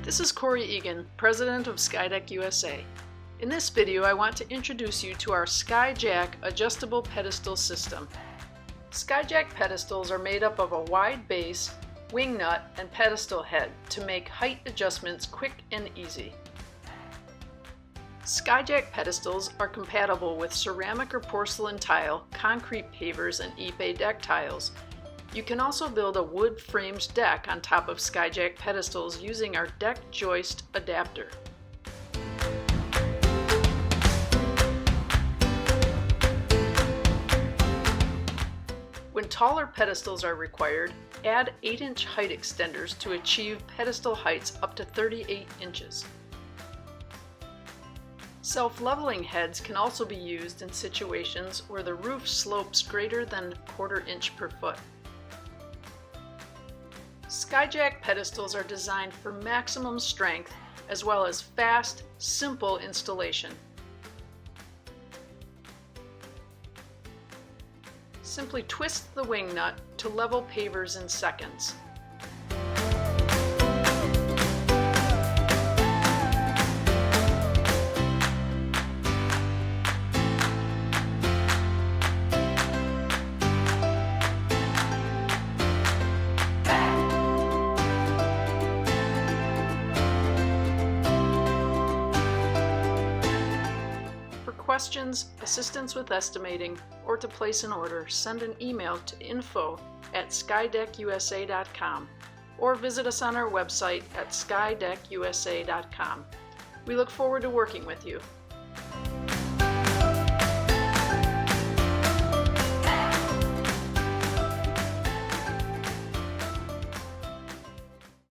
This is Corey Egan, President of Skydeck USA. In this video, I want to introduce you to our Skyjack adjustable pedestal system. Skyjack pedestals are made up of a wide base, wing nut, and pedestal head to make height adjustments quick and easy. Skyjack pedestals are compatible with ceramic or porcelain tile, concrete pavers, and Ipe deck tiles. You can also build a wood-framed deck on top of Skyjack pedestals using our deck joist adapter. When taller pedestals are required, add 8-inch height extenders to achieve pedestal heights up to 38 inches. Self-leveling heads can also be used in situations where the roof slopes greater than 1/4 inch per foot. Skyjack pedestals are designed for maximum strength as well as fast, simple installation. Simply twist the wing nut to level pavers in seconds. For questions, assistance with estimating, or to place an order, send an email to info@skydeckusa.com or visit us on our website at skydeckusa.com. We look forward to working with you.